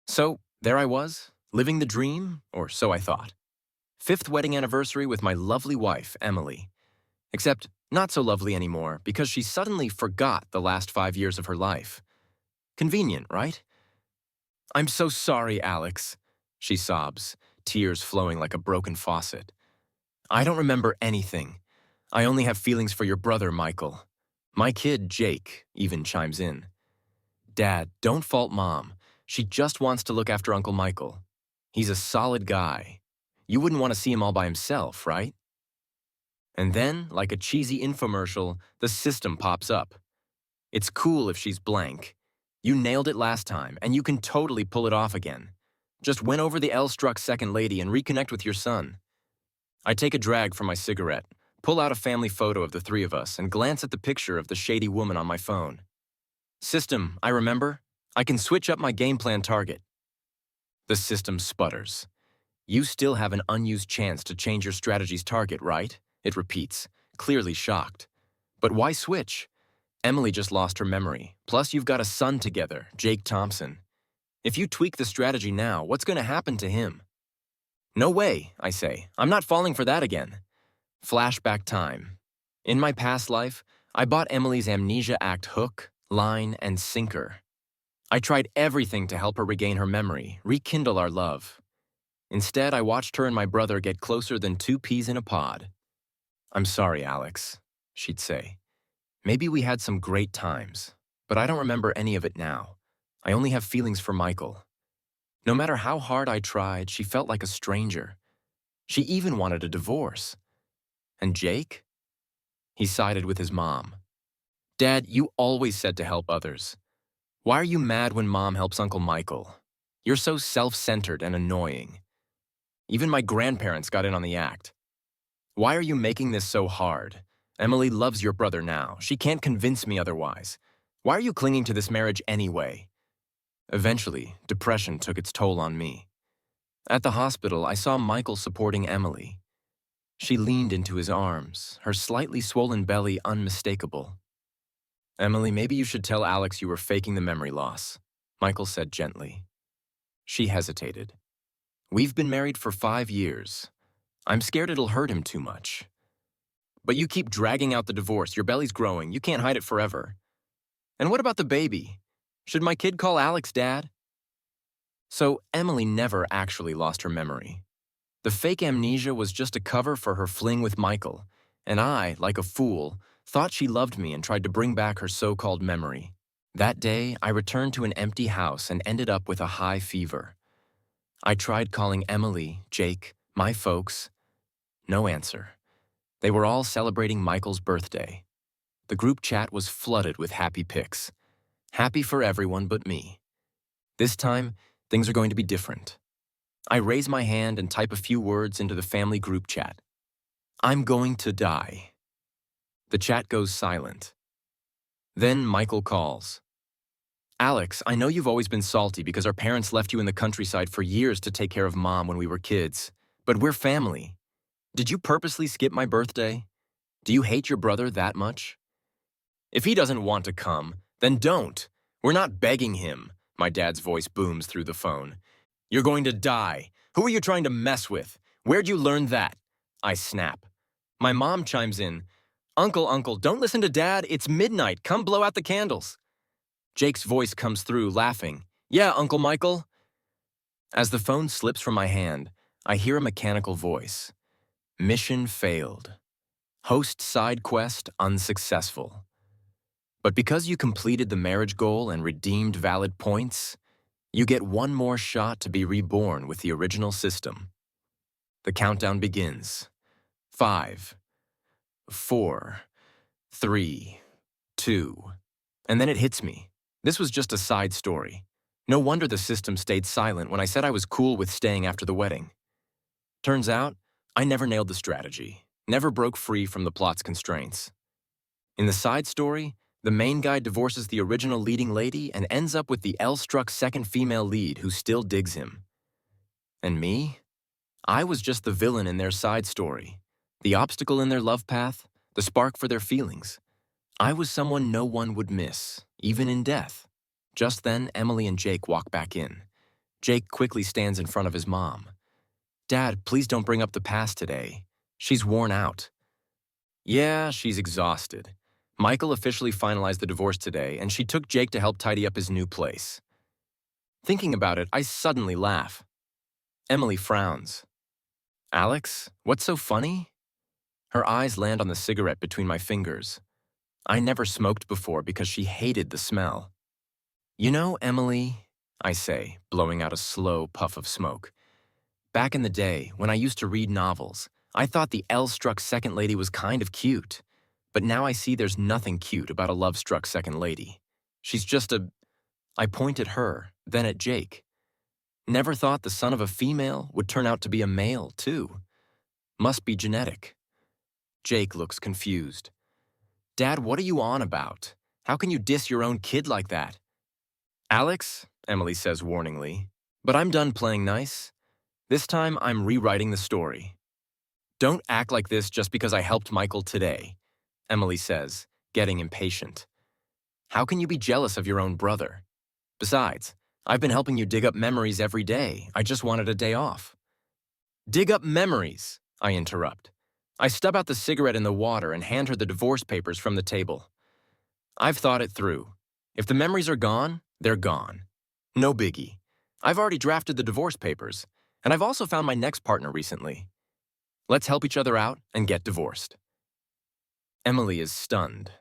So, there I was, living the dream, or so I thought. Fifth wedding anniversary with my lovely wife, Emily. Except, not so lovely anymore because she suddenly forgot the last 5 years of her life. Convenient, right? I'm so sorry, Alex, she sobs, tears flowing like a broken faucet. I don't remember anything. I only have feelings for your brother, Michael. My kid, Jake, even chimes in. Dad, don't fault Mom. She just wants to look after Uncle Michael. He's a solid guy. You wouldn't want to see him all by himself, right? And then, like a cheesy infomercial, the system pops up. It's cool if she's blank. You nailed it last time, and you can totally pull it off again. Just win over the L-struck second lady and reconnect with your son. I take a drag from my cigarette, pull out a family photo of the three of us, and glance at the picture of the shady woman on my phone. System, I remember. I can switch up my game plan target. The system sputters. You still have an unused chance to change your strategy's target, right? It repeats, clearly shocked. But why switch? Emily just lost her memory. Plus, you've got a son together, Jake Thompson. If you tweak the strategy now, what's going to happen to him? No way, I say. I'm not falling for that again. Flashback time. In my past life, I bought Emily's amnesia act hook, line, and sinker. I tried everything to help her regain her memory, rekindle our love. Instead, I watched her and my brother get closer than two peas in a pod. I'm sorry, Alex, she'd say. Maybe we had some great times, but I don't remember any of it now. I only have feelings for Michael. No matter how hard I tried, she felt like a stranger. She even wanted a divorce. And Jake? He sided with his mom. Dad, you always said to help others. Why are you mad when Mom helps Uncle Michael? You're so self-centered and annoying. Even my grandparents got in on the act. Why are you making this so hard? Emily loves your brother now. She can't convince me otherwise. Why are you clinging to this marriage anyway? Eventually, depression took its toll on me. At the hospital, I saw Michael supporting Emily. She leaned into his arms, her slightly swollen belly unmistakable. Emily, maybe you should tell Alex you were faking the memory loss, Michael said gently. She hesitated. We've been married for 5 years. I'm scared it'll hurt him too much. But you keep dragging out the divorce. Your belly's growing. You can't hide it forever. And what about the baby? Should my kid call Alex Dad? So Emily never actually lost her memory. The fake amnesia was just a cover for her fling with Michael, and I, like a fool, thought she loved me and tried to bring back her so-called memory. That day, I returned to an empty house and ended up with a high fever. I tried calling Emily, Jake, my folks. No answer. They were all celebrating Michael's birthday. The group chat was flooded with happy pics. Happy for everyone but me. This time, things are going to be different. I raise my hand and type a few words into the family group chat. I'm going to die. The chat goes silent. Then Michael calls. Alex, I know you've always been salty because our parents left you in the countryside for years to take care of Mom when we were kids. But we're family. Did you purposely skip my birthday? Do you hate your brother that much? If he doesn't want to come, then don't. We're not begging him, my dad's voice booms through the phone. You're going to die. Who are you trying to mess with? Where'd you learn that? I snap. My mom chimes in. Uncle, don't listen to Dad. It's midnight. Come blow out the candles. Jake's voice comes through, laughing. Yeah, Uncle Michael. As the phone slips from my hand, I hear a mechanical voice. Mission failed. Host side quest unsuccessful. But because you completed the marriage goal and redeemed valid points, you get one more shot to be reborn with the original system. The countdown begins. 5, 4, 3, 2. And then it hits me. This was just a side story. No wonder the system stayed silent when I said I was cool with staying after the wedding. Turns out, I never nailed the strategy, never broke free from the plot's constraints. In the side story, the main guy divorces the original leading lady and ends up with the L-struck second female lead who still digs him. And me? I was just the villain in their side story, the obstacle in their love path, the spark for their feelings. I was someone no one would miss, even in death. Just then, Emily and Jake walk back in. Jake quickly stands in front of his mom. Dad, please don't bring up the past today. She's worn out. Yeah, she's exhausted. Michael officially finalized the divorce today, and she took Jake to help tidy up his new place. Thinking about it, I suddenly laugh. Emily frowns. Alex, what's so funny? Her eyes land on the cigarette between my fingers. I never smoked before because she hated the smell. You know, Emily, I say, blowing out a slow puff of smoke. Back in the day, when I used to read novels, I thought the L-struck second lady was kind of cute. But now I see there's nothing cute about a love-struck second lady. She's just a... I point at her, then at Jake. Never thought the son of a female would turn out to be a male, too. Must be genetic. Jake looks confused. Dad, what are you on about? How can you diss your own kid like that? Alex, Emily says warningly, but I'm done playing nice. This time I'm rewriting the story. Don't act like this just because I helped Michael today, Emily says, getting impatient. How can you be jealous of your own brother? Besides, I've been helping you dig up memories every day. I just wanted a day off. Dig up memories, I interrupt. I stub out the cigarette in the water and hand her the divorce papers from the table. I've thought it through. If the memories are gone, they're gone. No biggie. I've already drafted the divorce papers, and I've also found my next partner recently. Let's help each other out and get divorced. Emily is stunned.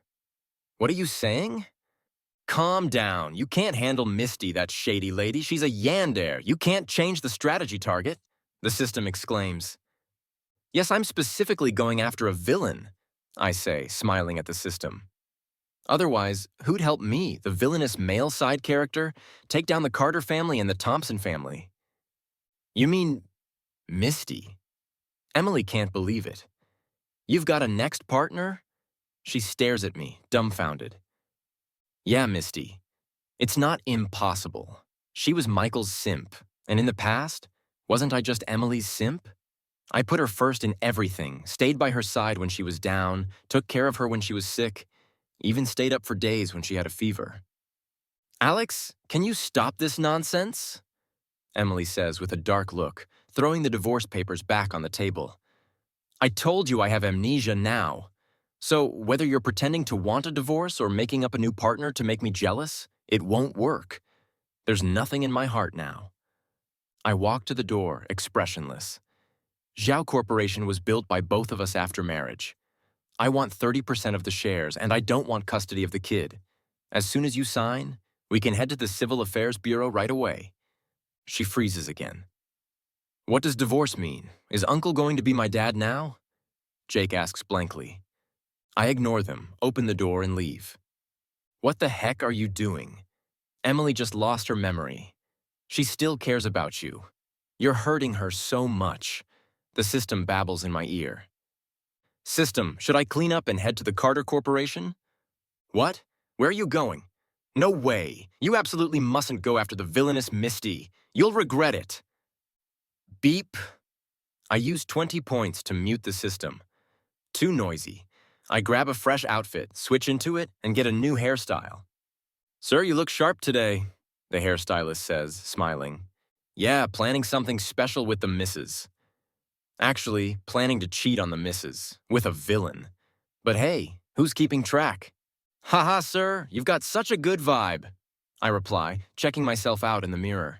What are you saying? Calm down. You can't handle Misty, that shady lady. She's a yandere. You can't change the strategy target, the system exclaims. Yes, I'm specifically going after a villain, I say, smiling at the system. Otherwise, who'd help me, the villainous male side character, take down the Carter family and the Thompson family? You mean Misty? Emily can't believe it. You've got a next partner? She stares at me, dumbfounded. Yeah, Misty. It's not impossible. She was Michael's simp, and in the past, wasn't I just Emily's simp? I put her first in everything, stayed by her side when she was down, took care of her when she was sick, even stayed up for days when she had a fever. Alex, can you stop this nonsense? Emily says with a dark look, throwing the divorce papers back on the table. I told you I have amnesia now. So whether you're pretending to want a divorce or making up a new partner to make me jealous, it won't work. There's nothing in my heart now. I walk to the door, expressionless. Zhao Corporation was built by both of us after marriage. I want 30% of the shares, and I don't want custody of the kid. As soon as you sign, we can head to the Civil Affairs Bureau right away. She freezes again. What does divorce mean? Is Uncle going to be my dad now? Jake asks blankly. I ignore them, open the door, and leave. What the heck are you doing? Emily just lost her memory. She still cares about you. You're hurting her so much. The system babbles in my ear. System, should I clean up and head to the Carter Corporation? What? Where are you going? No way. You absolutely mustn't go after the villainous Misty. You'll regret it. Beep. I use 20 points to mute the system. Too noisy. I grab a fresh outfit, switch into it, and get a new hairstyle. Sir, you look sharp today, the hairstylist says, smiling. Yeah, planning something special with the missus. Actually, planning to cheat on the missus, with a villain. But hey, who's keeping track? Haha, sir, you've got such a good vibe, I reply, checking myself out in the mirror.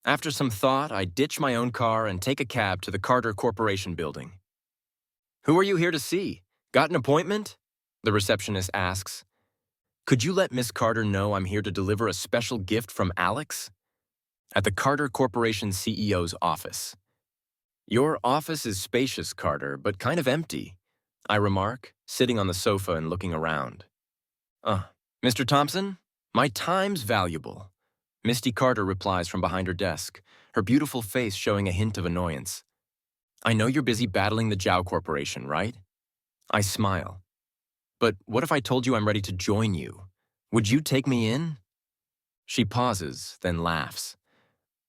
After some thought, I ditch my own car and take a cab to the Carter Corporation building. Who are you here to see? Got an appointment? The receptionist asks. Could you let Miss Carter know I'm here to deliver a special gift from Alex? At the Carter Corporation CEO's office. Your office is spacious, Carter, but kind of empty, I remark, sitting on the sofa and looking around. Mr. Thompson, my time's valuable. Misty Carter replies from behind her desk, her beautiful face showing a hint of annoyance. I know you're busy battling the Zhao Corporation, right? I smile. But what if I told you I'm ready to join you? Would you take me in? She pauses, then laughs.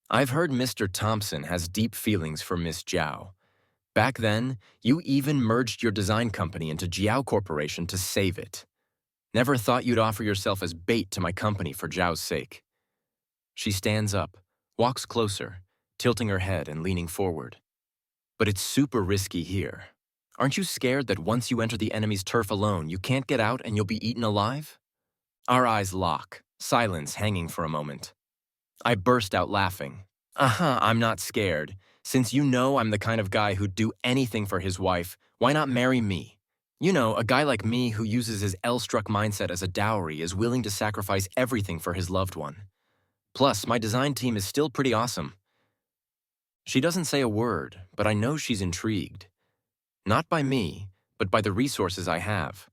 I've heard Mr. Thompson has deep feelings for Miss Zhao. Back then, you even merged your design company into Zhao Corporation to save it. Never thought you'd offer yourself as bait to my company for Zhao's sake. She stands up, walks closer, tilting her head and leaning forward. But it's super risky here. Aren't you scared that once you enter the enemy's turf alone, you can't get out and you'll be eaten alive? Our eyes lock, silence hanging for a moment. I burst out laughing. I'm not scared. Since you know I'm the kind of guy who'd do anything for his wife, why not marry me? You know, a guy like me who uses his L-struck mindset as a dowry is willing to sacrifice everything for his loved one. Plus, my design team is still pretty awesome. She doesn't say a word, but I know she's intrigued. Not by me, but by the resources I have.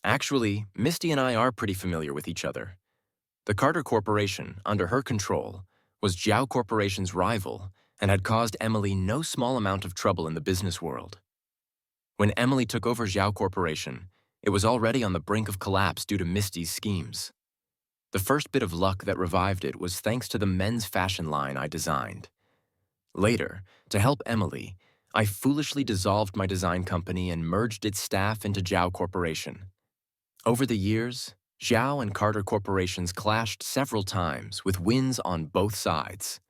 Actually, Misty and I are pretty familiar with each other. The Carter Corporation, under her control, was Zhao Corporation's rival and had caused Emily no small amount of trouble in the business world. When Emily took over Zhao Corporation, it was already on the brink of collapse due to Misty's schemes. The first bit of luck that revived it was thanks to the men's fashion line I designed. Later, to help Emily, I foolishly dissolved my design company and merged its staff into Zhao Corporation. Over the years, Zhao and Carter Corporations clashed several times with wins on both sides.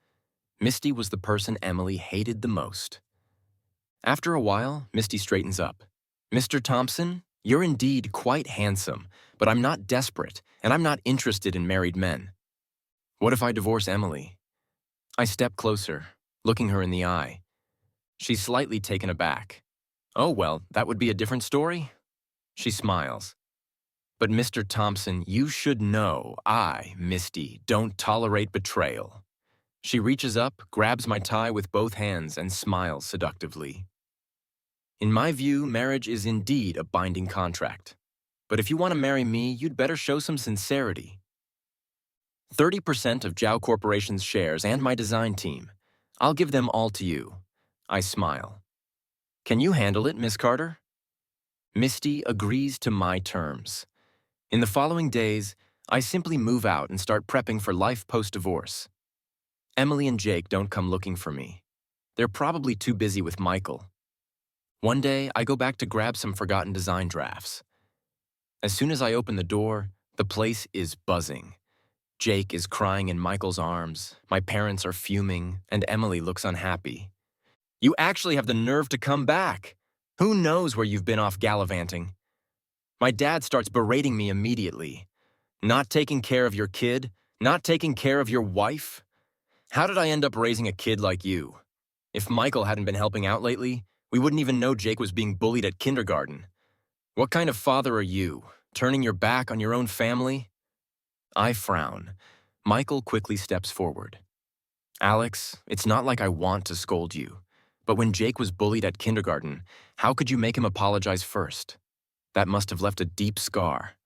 Misty was the person Emily hated the most. After a while, Misty straightens up. "Mr. Thompson, you're indeed quite handsome, but I'm not desperate, and I'm not interested in married men. What if I divorce Emily?" I step closer, looking her in the eye. She's slightly taken aback. "Oh, well, that would be a different story." She smiles. "But Mr. Thompson, you should know I, Misty, don't tolerate betrayal." She reaches up, grabs my tie with both hands, and smiles seductively. "In my view, marriage is indeed a binding contract. But if you want to marry me, you'd better show some sincerity. 30% of Zhao Corporation's shares and my design team. I'll give them all to you." I smile. "Can you handle it, Miss Carter?" Misty agrees to my terms. In the following days, I simply move out and start prepping for life post-divorce. Emily and Jake don't come looking for me. They're probably too busy with Michael. One day, I go back to grab some forgotten design drafts. As soon as I open the door, the place is buzzing. Jake is crying in Michael's arms, my parents are fuming, and Emily looks unhappy. "You actually have the nerve to come back. Who knows where you've been off gallivanting?" My dad starts berating me immediately. "Not taking care of your kid? Not taking care of your wife? How did I end up raising a kid like you? If Michael hadn't been helping out lately, we wouldn't even know Jake was being bullied at kindergarten. What kind of father are you, turning your back on your own family?" I frown. Michael quickly steps forward. "Alex, it's not like I want to scold you, but when Jake was bullied at kindergarten, how could you make him apologize first? That must have left a deep scar."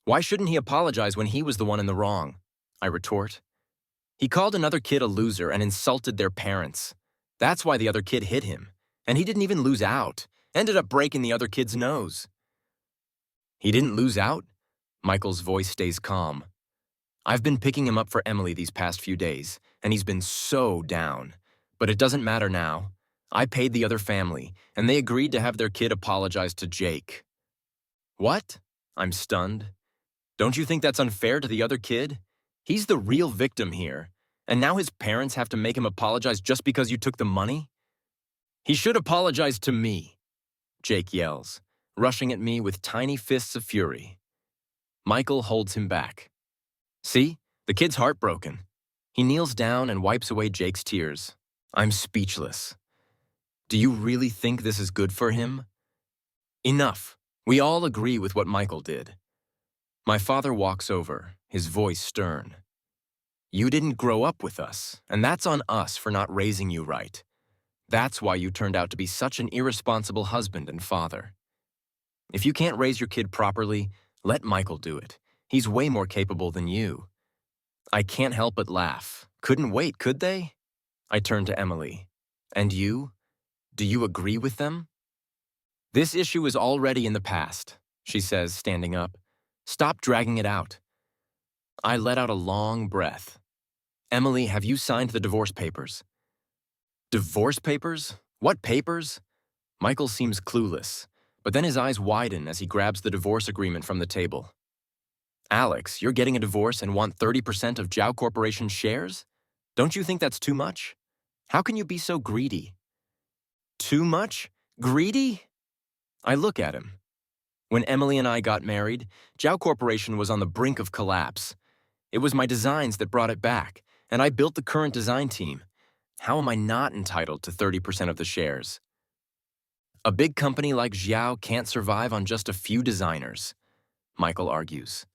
"Why shouldn't he apologize when he was the one in the wrong?" I retort. "He called another kid a loser and insulted their parents. That's why the other kid hit him. And he didn't even lose out. Ended up breaking the other kid's nose." "He didn't lose out?" Michael's voice stays calm. "I've been picking him up for Emily these past few days, and he's been so down. But it doesn't matter now. I paid the other family, and they agreed to have their kid apologize to Jake." "What?" I'm stunned. "Don't you think that's unfair to the other kid? He's the real victim here, and now his parents have to make him apologize just because you took the money?" "He should apologize to me," Jake yells, rushing at me with tiny fists of fury. Michael holds him back. "See? The kid's heartbroken." He kneels down and wipes away Jake's tears. I'm speechless. "Do you really think this is good for him?" "Enough. We all agree with what Michael did." My father walks over, his voice stern. "You didn't grow up with us, and that's on us for not raising you right. That's why you turned out to be such an irresponsible husband and father. If you can't raise your kid properly, let Michael do it. He's way more capable than you." I can't help but laugh. Couldn't wait, could they? I turn to Emily. "And you? Do you agree with them?" "This issue is already in the past," she says, standing up. "Stop dragging it out." I let out a long breath. "Emily, have you signed the divorce papers?" "Divorce papers? What papers?" Michael seems clueless, but then his eyes widen as he grabs the divorce agreement from the table. "Alex, you're getting a divorce and want 30% of Zhao Corporation's shares?" Don't you think that's too much? How can you be so greedy? Too much? Greedy? I look at him. When Emily and I got married, Jiao Corporation was on the brink of collapse. It was my designs that brought it back, and I built the current design team. How am I not entitled to 30% of the shares? A big company like Xiao can't survive on just a few designers, Michael argues.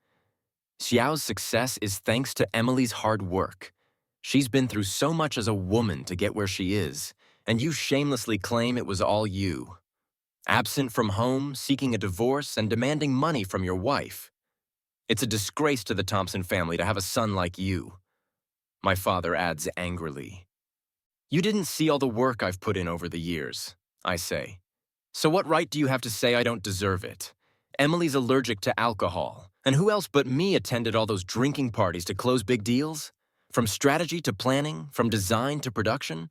Xiao's success is thanks to Emily's hard work. She's been through so much as a woman to get where she is, and you shamelessly claim it was all you. Absent from home, seeking a divorce, and demanding money from your wife. It's a disgrace to the Thompson family to have a son like you, my father adds angrily. You didn't see all the work I've put in over the years, I say. So what right do you have to say I don't deserve it? Emily's allergic to alcohol, and who else but me attended all those drinking parties to close big deals? From strategy to planning, from design to production,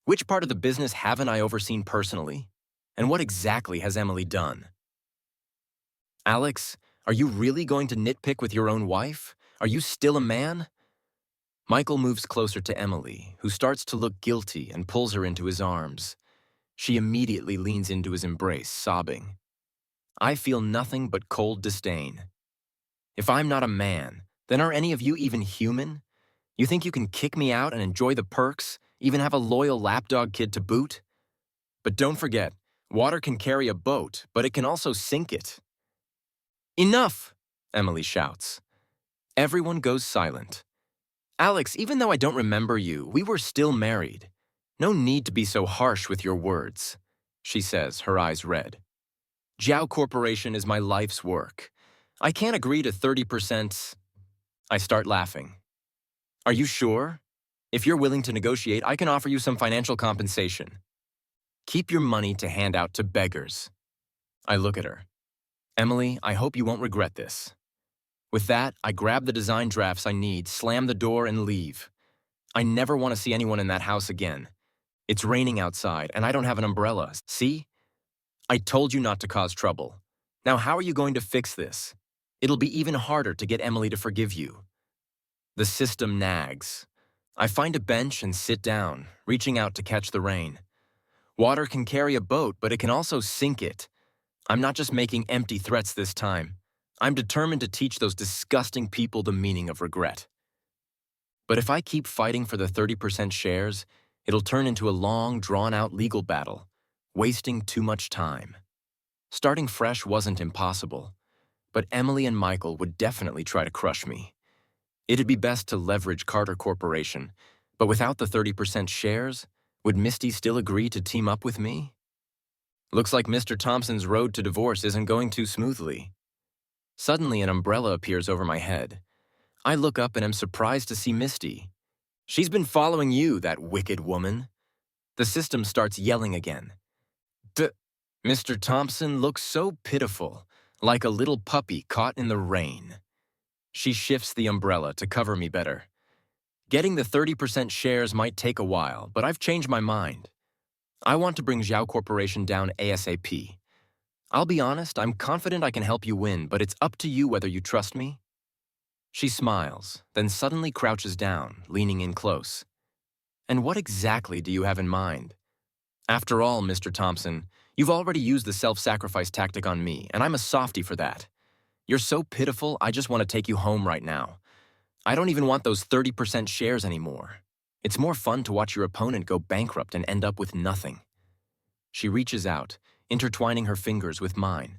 which part of the business haven't I overseen personally? And what exactly has Emily done? Alex, are you really going to nitpick with your own wife? Are you still a man? Michael moves closer to Emily, who starts to look guilty and pulls her into his arms. She immediately leans into his embrace, sobbing. I feel nothing but cold disdain. If I'm not a man, then are any of you even human? You think you can kick me out and enjoy the perks, even have a loyal lapdog kid to boot? But don't forget, water can carry a boat, but it can also sink it. Enough, Emily shouts. Everyone goes silent. Alex, even though I don't remember you, we were still married. No need to be so harsh with your words, she says, her eyes red. Jiao Corporation is my life's work. I can't agree to 30%. I start laughing. Are you sure? If you're willing to negotiate, I can offer you some financial compensation. Keep your money to hand out to beggars. I look at her. Emily, I hope you won't regret this. With that, I grab the design drafts I need, slam the door, and leave. I never want to see anyone in that house again. It's raining outside, and I don't have an umbrella. See? I told you not to cause trouble. Now how are you going to fix this? It'll be even harder to get Emily to forgive you. The system nags. I find a bench and sit down, reaching out to catch the rain. Water can carry a boat, but it can also sink it. I'm not just making empty threats this time. I'm determined to teach those disgusting people the meaning of regret. But if I keep fighting for the 30% shares, it'll turn into a long, drawn-out legal battle, wasting too much time. Starting fresh wasn't impossible, but Emily and Michael would definitely try to crush me. It'd be best to leverage Carter Corporation, but without the 30% shares, would Misty still agree to team up with me? Looks like Mr. Thompson's road to divorce isn't going too smoothly. Suddenly, an umbrella appears over my head. I look up and am surprised to see Misty. She's been following you, that wicked woman. The system starts yelling again. Mr. Thompson looks so pitiful, like a little puppy caught in the rain. She shifts the umbrella to cover me better. Getting the 30% shares might take a while, but I've changed my mind. I want to bring Xiao Corporation down ASAP. I'll be honest, I'm confident I can help you win, but it's up to you whether you trust me. She smiles, then suddenly crouches down, leaning in close. And what exactly do you have in mind? After all, Mr. Thompson, you've already used the self-sacrifice tactic on me, and I'm a softie for that. You're so pitiful, I just want to take you home right now. I don't even want those 30% shares anymore. It's more fun to watch your opponent go bankrupt and end up with nothing. She reaches out, intertwining her fingers with mine.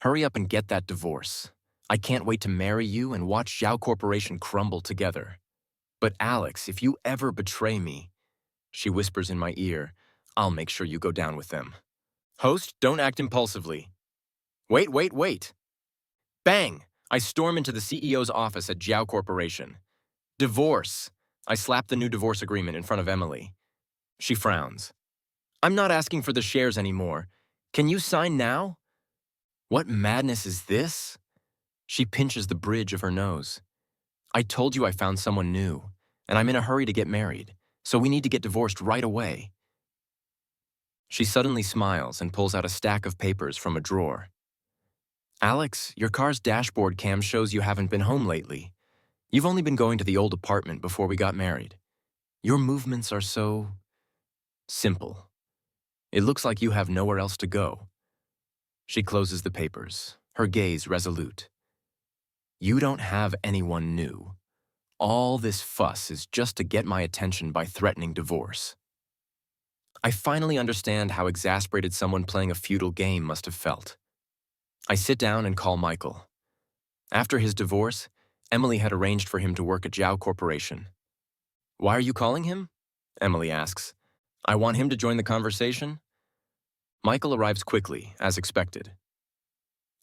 Hurry up and get that divorce. I can't wait to marry you and watch Xiao Corporation crumble together. But Alex, if you ever betray me, she whispers in my ear, I'll make sure you go down with them. Host, don't act impulsively. Wait. Bang! I storm into the CEO's office at Jiao Corporation. Divorce! I slap the new divorce agreement in front of Emily. She frowns. I'm not asking for the shares anymore. Can you sign now? What madness is this? She pinches the bridge of her nose. I told you I found someone new, and I'm in a hurry to get married, so we need to get divorced right away. She suddenly smiles and pulls out a stack of papers from a drawer. Alex, your car's dashboard cam shows you haven't been home lately. You've only been going to the old apartment before we got married. Your movements are so simple. It looks like you have nowhere else to go. She closes the papers, her gaze resolute. You don't have anyone new. All this fuss is just to get my attention by threatening divorce. I finally understand how exasperated someone playing a futile game must have felt. I sit down and call Michael. After his divorce, Emily had arranged for him to work at Zhao Corporation. Why are you calling him? Emily asks. I want him to join the conversation. Michael arrives quickly, as expected.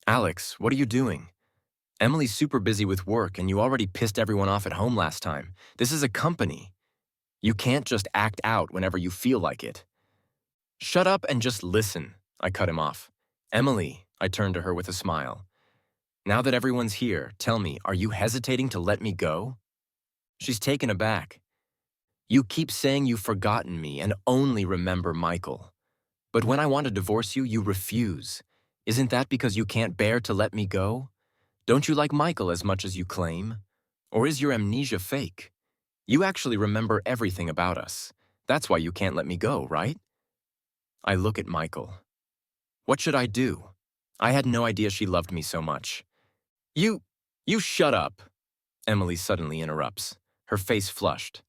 Alex, what are you doing? Emily's super busy with work and you already pissed everyone off at home last time. This is a company. You can't just act out whenever you feel like it. Shut up and just listen, I cut him off. Emily, I turn to her with a smile. Now that everyone's here, tell me, are you hesitating to let me go? She's taken aback. You keep saying you've forgotten me and only remember Michael. But when I want to divorce you, you refuse. Isn't that because you can't bear to let me go? Don't you like Michael as much as you claim? Or is your amnesia fake? You actually remember everything about us. That's why you can't let me go, right? I look at Michael. What should I do? I had no idea she loved me so much. You shut up, Emily suddenly interrupts, her face flushed.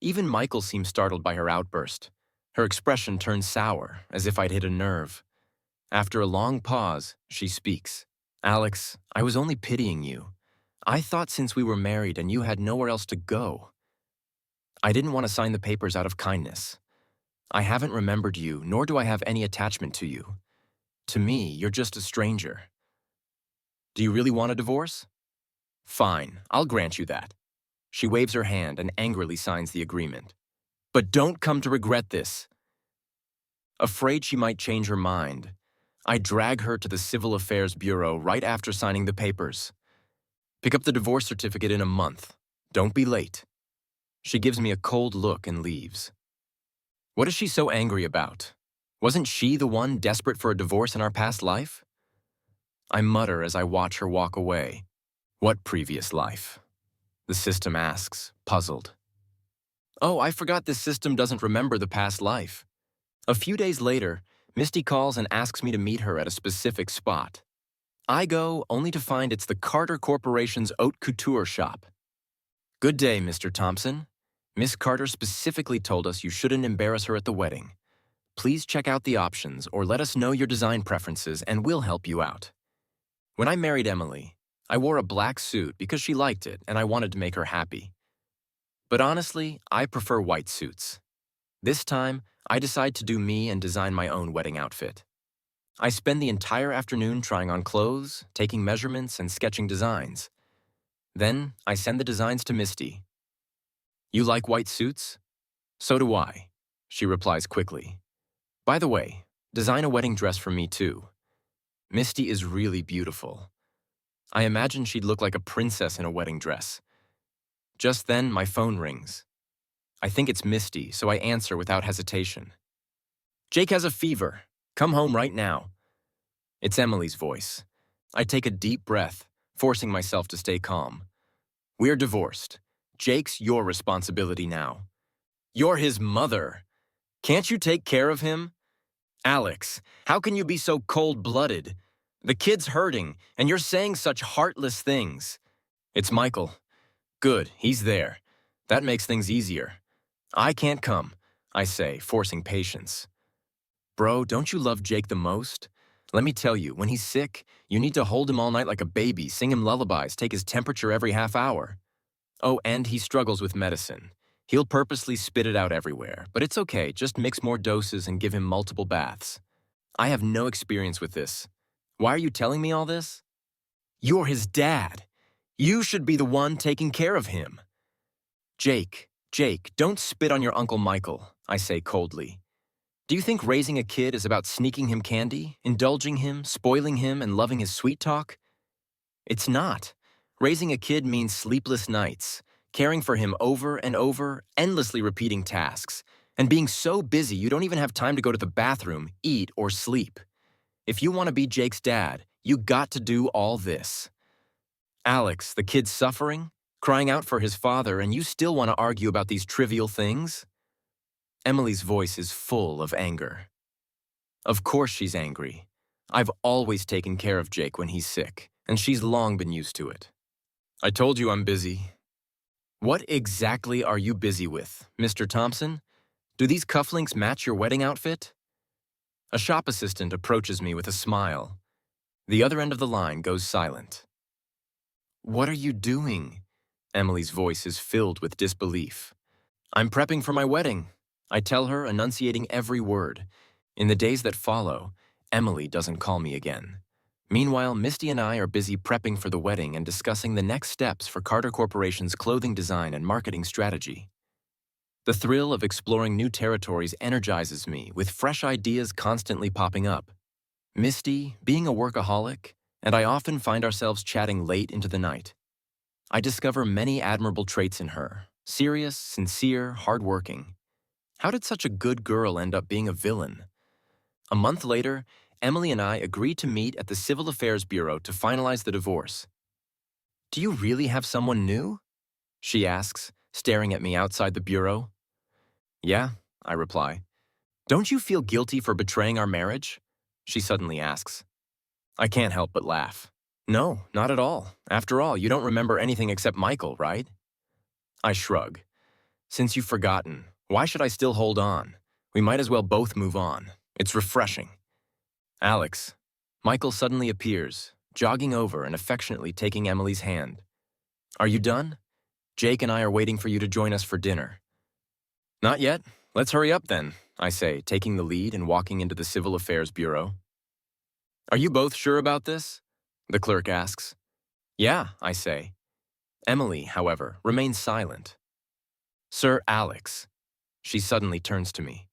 Even Michael seemed startled by her outburst. Her expression turned sour, as if I'd hit a nerve. After a long pause, she speaks. Alex, I was only pitying you. I thought since we were married and you had nowhere else to go. I didn't want to sign the papers out of kindness. I haven't remembered you, nor do I have any attachment to you. To me, you're just a stranger. Do you really want a divorce? Fine, I'll grant you that. She waves her hand and angrily signs the agreement. But don't come to regret this. Afraid she might change her mind, I drag her to the Civil Affairs Bureau right after signing the papers. Pick up the divorce certificate in a month. Don't be late. She gives me a cold look and leaves. What is she so angry about? Wasn't she the one desperate for a divorce in our past life? I mutter as I watch her walk away. What previous life? The system asks, puzzled. Oh, I forgot this system doesn't remember the past life. A few days later, Misty calls and asks me to meet her at a specific spot. I go only to find it's the Carter Corporation's haute couture shop. Good day, Mr. Thompson. Miss Carter specifically told us you shouldn't embarrass her at the wedding. Please check out the options or let us know your design preferences and we'll help you out. When I married Emily, I wore a black suit because she liked it and I wanted to make her happy. But honestly, I prefer white suits. This time, I decide to do me and design my own wedding outfit. I spend the entire afternoon trying on clothes, taking measurements, and sketching designs. Then, I send the designs to Misty. You like white suits? So do I, she replies quickly. By the way, design a wedding dress for me too. Misty is really beautiful. I imagine she'd look like a princess in a wedding dress. Just then, my phone rings. I think it's Misty, so I answer without hesitation. Jake has a fever. Come home right now. It's Emily's voice. I take a deep breath, forcing myself to stay calm. We're divorced. Jake's your responsibility now. You're his mother. Can't you take care of him? Alex, how can you be so cold-blooded? The kid's hurting, and you're saying such heartless things. It's Michael. Good, he's there. That makes things easier. I can't come, I say, forcing patience. Bro, don't you love Jake the most? Let me tell you, when he's sick, you need to hold him all night like a baby, sing him lullabies, take his temperature every half hour. Oh, and he struggles with medicine. He'll purposely spit it out everywhere, but it's okay, just mix more doses and give him multiple baths. I have no experience with this. Why are you telling me all this? You're his dad. You should be the one taking care of him. Jake, don't spit on your Uncle Michael, I say coldly. Do you think raising a kid is about sneaking him candy, indulging him, spoiling him, and loving his sweet talk? It's not. Raising a kid means sleepless nights, caring for him over and over, endlessly repeating tasks, and being so busy you don't even have time to go to the bathroom, eat, or sleep. If you want to be Jake's dad, you got to do all this. Alex, the kid's suffering? Crying out for his father, and you still want to argue about these trivial things? Emily's voice is full of anger. Of course she's angry. I've always taken care of Jake when he's sick, and she's long been used to it. I told you I'm busy. What exactly are you busy with, Mr. Thompson? Do these cufflinks match your wedding outfit? A shop assistant approaches me with a smile. The other end of the line goes silent. What are you doing? Emily's voice is filled with disbelief. I'm prepping for my wedding, I tell her, enunciating every word. In the days that follow, Emily doesn't call me again. Meanwhile, Misty and I are busy prepping for the wedding and discussing the next steps for Carter Corporation's clothing design and marketing strategy. The thrill of exploring new territories energizes me, with fresh ideas constantly popping up. Misty, being a workaholic, and I often find ourselves chatting late into the night. I discover many admirable traits in her: serious, sincere, hardworking. How did such a good girl end up being a villain? A month later, Emily and I agreed to meet at the Civil Affairs Bureau to finalize the divorce. Do you really have someone new? She asks, staring at me outside the bureau. Yeah, I reply. Don't you feel guilty for betraying our marriage? She suddenly asks. I can't help but laugh. No, not at all. After all, you don't remember anything except Michael, right? I shrug. Since you've forgotten, why should I still hold on? We might as well both move on. It's refreshing. Alex. Michael suddenly appears, jogging over and affectionately taking Emily's hand. Are you done? Jake and I are waiting for you to join us for dinner. Not yet. Let's hurry up then, I say, taking the lead and walking into the Civil Affairs Bureau. Are you both sure about this? The clerk asks. Yeah, I say. Emily, however, remains silent. Sir Alex. She suddenly turns to me.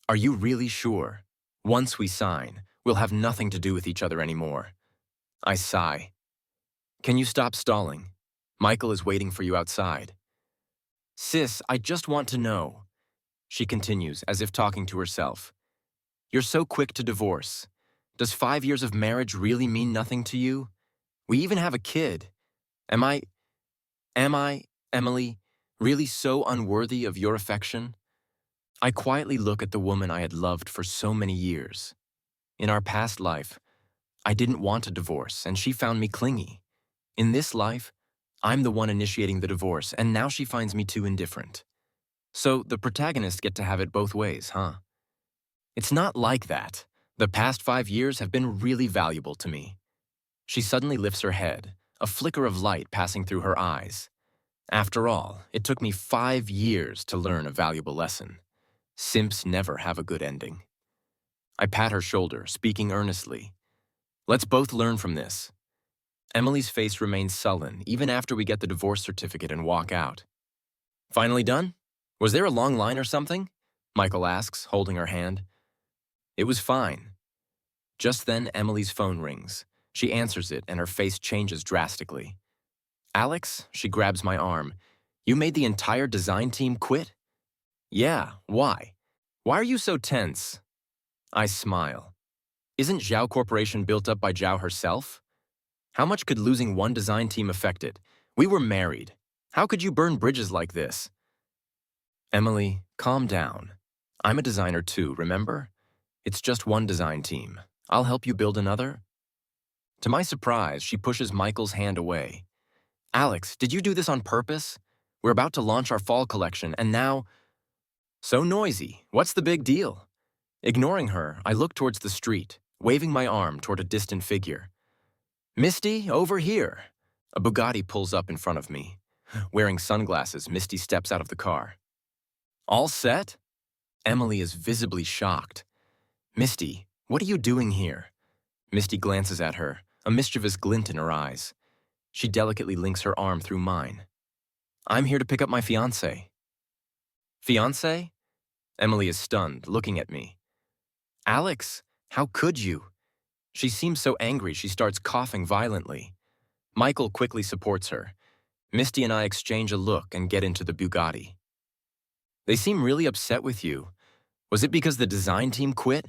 Are you really sure? Once we sign, we'll have nothing to do with each other anymore. I sigh. Can you stop stalling? Michael is waiting for you outside. Sis, I just want to know. She continues, as if talking to herself. You're so quick to divorce. Does 5 years of marriage really mean nothing to you? We even have a kid. Am I, Emily, really so unworthy of your affection? I quietly look at the woman I had loved for so many years. In our past life, I didn't want a divorce, and she found me clingy. In this life, I'm the one initiating the divorce, and now she finds me too indifferent. So the protagonists get to have it both ways, huh? It's not like that. The past 5 years have been really valuable to me. She suddenly lifts her head, a flicker of light passing through her eyes. After all, it took me 5 years to learn a valuable lesson. Simps never have a good ending. I pat her shoulder, speaking earnestly. Let's both learn from this. Emily's face remains sullen even after we get the divorce certificate and walk out. Finally done? Was there a long line or something? Michael asks, holding her hand. It was fine. Just then, Emily's phone rings. She answers it, and her face changes drastically. Alex, she grabs my arm. You made the entire design team quit? Yeah, why? Why are you so tense? I smile. Isn't Zhao Corporation built up by Zhao herself? How much could losing one design team affect it? We were married. How could you burn bridges like this? Emily, calm down. I'm a designer too, remember? It's just one design team. I'll help you build another. To my surprise, she pushes Michael's hand away. Alex, did you do this on purpose? We're about to launch our fall collection, and now... So noisy. What's the big deal? Ignoring her, I look towards the street, waving my arm toward a distant figure. Misty, over here. A Bugatti pulls up in front of me. Wearing sunglasses, Misty steps out of the car. All set? Emily is visibly shocked. Misty, what are you doing here? Misty glances at her, a mischievous glint in her eyes. She delicately links her arm through mine. I'm here to pick up my fiancé. Fiancé? Emily is stunned, looking at me. Alex, how could you? She seems so angry she starts coughing violently. Michael quickly supports her. Misty and I exchange a look and get into the Bugatti. They seem really upset with you. Was it because the design team quit?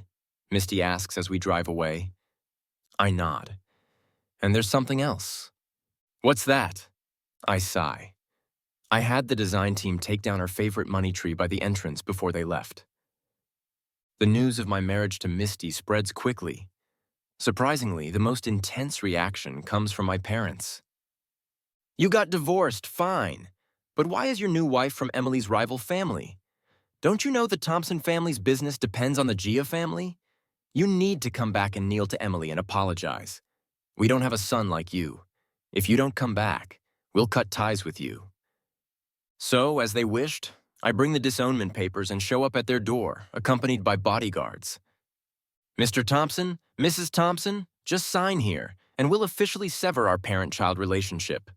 Misty asks as we drive away. I nod. And there's something else. What's that? I sigh. I had the design team take down our favorite money tree by the entrance before they left. The news of my marriage to Misty spreads quickly. Surprisingly, the most intense reaction comes from my parents. You got divorced, fine. But why is your new wife from Emily's rival family? Don't you know the Thompson family's business depends on the Gia family? You need to come back and kneel to Emily and apologize. We don't have a son like you. If you don't come back, we'll cut ties with you. So, as they wished, I bring the disownment papers and show up at their door, accompanied by bodyguards. Mr. Thompson, Mrs. Thompson, just sign here, and we'll officially sever our parent-child relationship,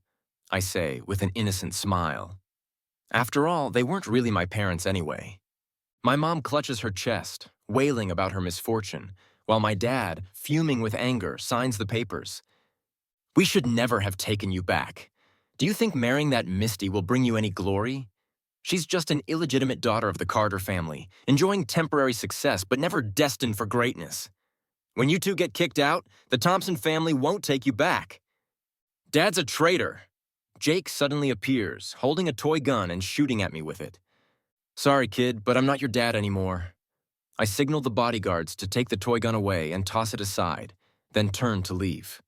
I say with an innocent smile. After all, they weren't really my parents anyway. My mom clutches her chest, wailing about her misfortune, while my dad, fuming with anger, signs the papers. We should never have taken you back. Do you think marrying that Misty will bring you any glory? She's just an illegitimate daughter of the Carter family, enjoying temporary success but never destined for greatness. When you two get kicked out, the Thompson family won't take you back. Dad's a traitor. Jake suddenly appears, holding a toy gun and shooting at me with it. Sorry, kid, but I'm not your dad anymore. I signal the bodyguards to take the toy gun away and toss it aside, then turn to leave.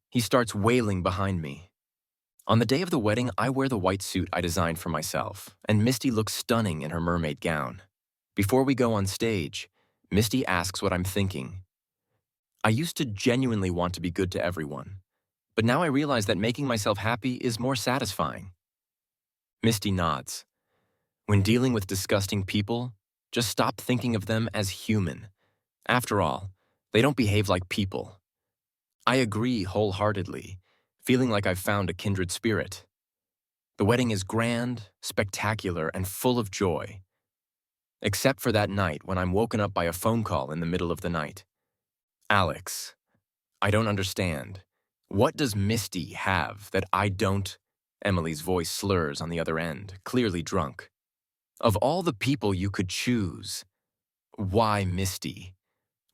He starts wailing behind me. On the day of the wedding, I wear the white suit I designed for myself, and Misty looks stunning in her mermaid gown. Before we go on stage, Misty asks what I'm thinking. I used to genuinely want to be good to everyone, but now I realize that making myself happy is more satisfying. Misty nods. When dealing with disgusting people, just stop thinking of them as human. After all, they don't behave like people. I agree wholeheartedly, feeling like I've found a kindred spirit. The wedding is grand, spectacular, and full of joy. Except for that night when I'm woken up by a phone call in the middle of the night. Alex, I don't understand. What does Misty have that I don't? Emily's voice slurs on the other end, clearly drunk. Of all the people you could choose, why Misty?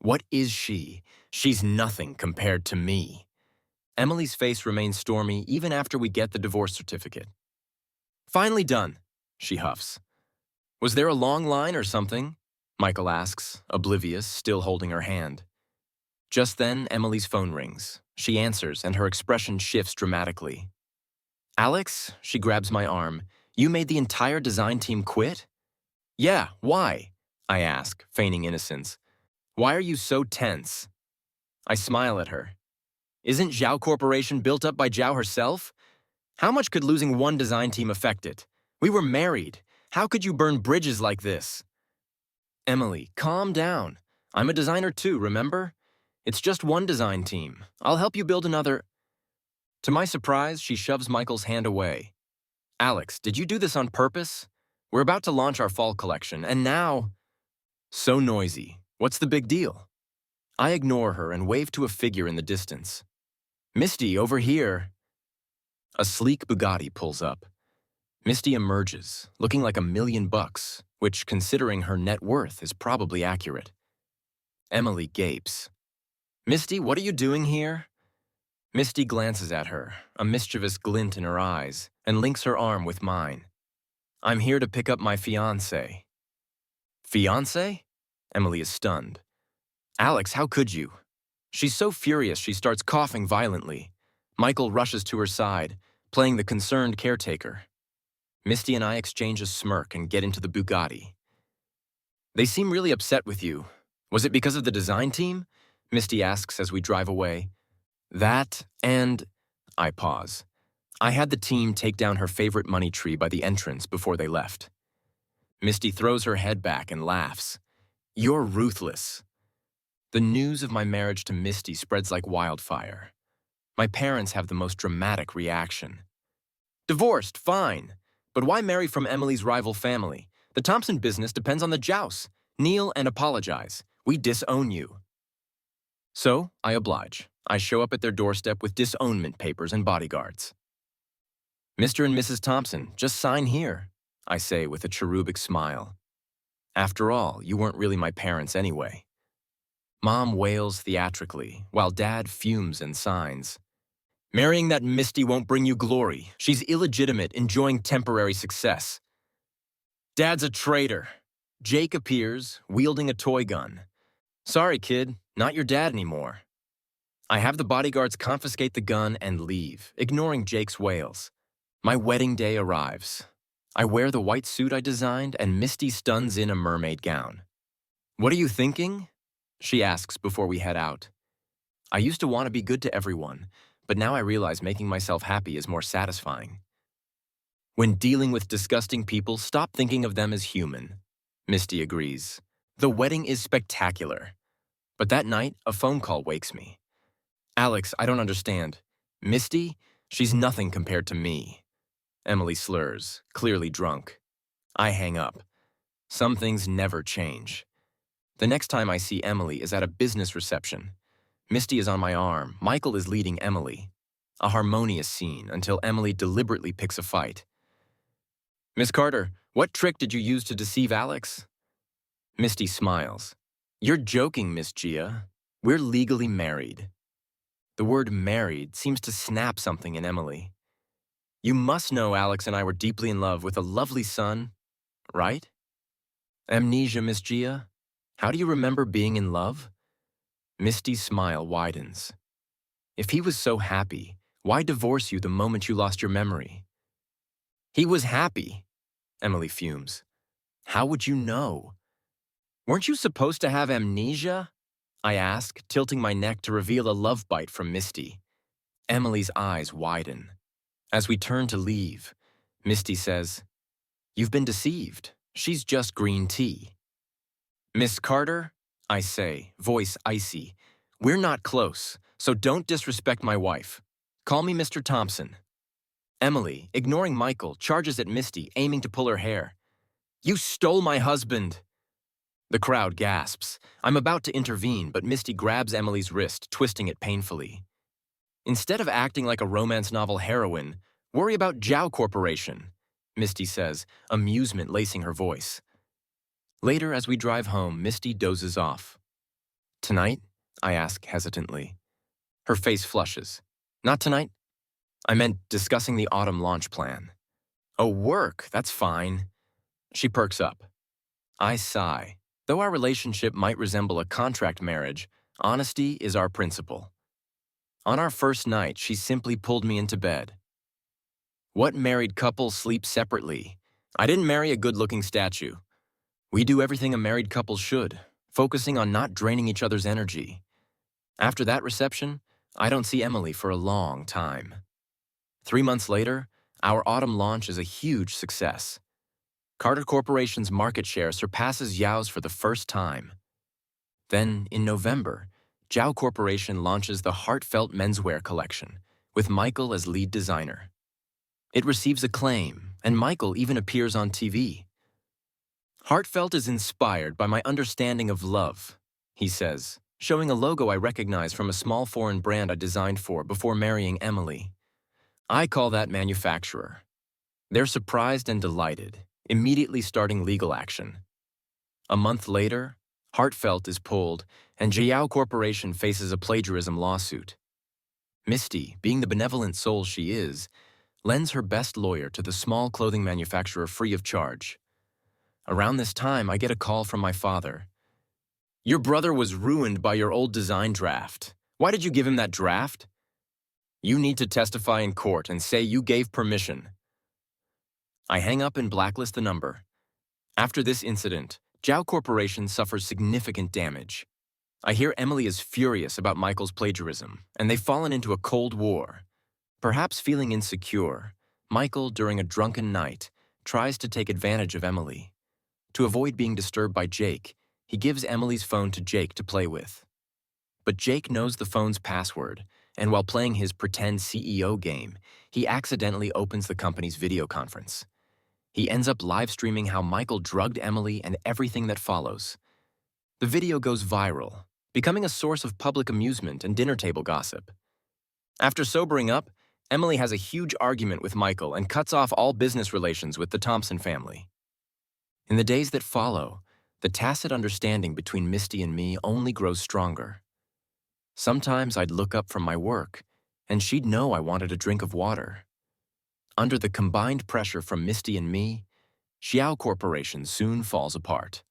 What is she? She's nothing compared to me. Emily's face remains stormy even after we get the divorce certificate. Finally done, she huffs. Was there a long line or something? Michael asks, oblivious, still holding her hand. Just then, Emily's phone rings. She answers, and her expression shifts dramatically. Alex, she grabs my arm, you made the entire design team quit? Yeah, why? I ask, feigning innocence. Why are you so tense? I smile at her. Isn't Zhao Corporation built up by Zhao herself? How much could losing one design team affect it? We were married. How could you burn bridges like this? Emily, calm down. I'm a designer too, remember? It's just one design team. I'll help you build another. To my surprise, she shoves Michael's hand away. Alex, did you do this on purpose? We're about to launch our fall collection, and now… So noisy. What's the big deal? I ignore her and wave to a figure in the distance. Misty, over here. A sleek Bugatti pulls up. Misty emerges, looking like $1,000,000, which, considering her net worth, is probably accurate. Emily gapes. Misty, what are you doing here? Misty glances at her, a mischievous glint in her eyes, and links her arm with mine. I'm here to pick up my fiancé. Fiancé? Emily is stunned. Alex, how could you? She's so furious she starts coughing violently. Michael rushes to her side, playing the concerned caretaker. Misty and I exchange a smirk and get into the Bugatti. They seem really upset with you. Was it because of the design team? Misty asks as we drive away. That and… I pause. I had the team take down her favorite money tree by the entrance before they left. Misty throws her head back and laughs. You're ruthless. The news of my marriage to Misty spreads like wildfire. My parents have the most dramatic reaction. Divorced, fine. But why marry from Emily's rival family? The Thompson business depends on the joust. Kneel and apologize. We disown you. So, I oblige. I show up at their doorstep with disownment papers and bodyguards. Mr. and Mrs. Thompson, just sign here, I say with a cherubic smile. After all, you weren't really my parents anyway. Mom wails theatrically, while Dad fumes and signs. Marrying that Misty won't bring you glory. She's illegitimate, enjoying temporary success. Dad's a traitor. Jake appears, wielding a toy gun. Sorry, kid, not your dad anymore. I have the bodyguards confiscate the gun and leave, ignoring Jake's wails. My wedding day arrives. I wear the white suit I designed, and Misty stuns in a mermaid gown. What are you thinking? She asks before we head out. I used to want to be good to everyone, but now I realize making myself happy is more satisfying. When dealing with disgusting people, stop thinking of them as human. Misty agrees. The wedding is spectacular. But that night, a phone call wakes me. Alex, I don't understand. Misty? She's nothing compared to me. Emily slurs, clearly drunk. I hang up. Some things never change. The next time I see Emily is at a business reception. Misty is on my arm. Michael is leading Emily. A harmonious scene until Emily deliberately picks a fight. Miss Carter, what trick did you use to deceive Alex? Misty smiles. You're joking, Miss Gia. We're legally married. The word married seems to snap something in Emily. You must know Alex and I were deeply in love with a lovely son, right? Amnesia, Miss Gia? How do you remember being in love? Misty's smile widens. If he was so happy, why divorce you the moment you lost your memory? He was happy, Emily fumes. How would you know? Weren't you supposed to have amnesia? I ask, tilting my neck to reveal a love bite from Misty. Emily's eyes widen. As we turn to leave, Misty says, You've been deceived. She's just green tea. Miss Carter, I say, voice icy, we're not close, so don't disrespect my wife. Call me Mr. Thompson. Emily, ignoring Michael, charges at Misty, aiming to pull her hair. You stole my husband! The crowd gasps. I'm about to intervene, but Misty grabs Emily's wrist, twisting it painfully. Instead of acting like a romance novel heroine, worry about Zhao Corporation, Misty says, amusement lacing her voice. Later, as we drive home, Misty dozes off. Tonight? I ask hesitantly. Her face flushes. Not tonight? I meant discussing the autumn launch plan. Oh, work, that's fine. She perks up. I sigh. Though our relationship might resemble a contract marriage, honesty is our principle. On our first night, she simply pulled me into bed. What married couple sleeps separately? I didn't marry a good-looking statue. We do everything a married couple should, focusing on not draining each other's energy. After that reception, I don't see Emily for a long time. 3 months later, our autumn launch is a huge success. Carter Corporation's market share surpasses Yao's for the first time. Then, in November, Zhao Corporation launches the heartfelt menswear collection, with Michael as lead designer. It receives acclaim, and Michael even appears on TV. Heartfelt is inspired by my understanding of love, he says, showing a logo I recognize from a small foreign brand I designed for before marrying Emily. I call that manufacturer. They're surprised and delighted, immediately starting legal action. A month later, Heartfelt is pulled, and Zhao Corporation faces a plagiarism lawsuit. Misty, being the benevolent soul she is, lends her best lawyer to the small clothing manufacturer free of charge. Around this time, I get a call from my father. Your brother was ruined by your old design draft. Why did you give him that draft? You need to testify in court and say you gave permission. I hang up and blacklist the number. After this incident, Zhao Corporation suffers significant damage. I hear Emily is furious about Michael's plagiarism, and they've fallen into a cold war. Perhaps feeling insecure, Michael, during a drunken night, tries to take advantage of Emily. To avoid being disturbed by Jake, he gives Emily's phone to Jake to play with. But Jake knows the phone's password, and while playing his pretend CEO game, he accidentally opens the company's video conference. He ends up live streaming how Michael drugged Emily and everything that follows. The video goes viral, becoming a source of public amusement and dinner table gossip. After sobering up, Emily has a huge argument with Michael and cuts off all business relations with the Thompson family. In the days that follow, the tacit understanding between Misty and me only grows stronger. Sometimes I'd look up from my work, and she'd know I wanted a drink of water. Under the combined pressure from Misty and me, Xiao Corporation soon falls apart.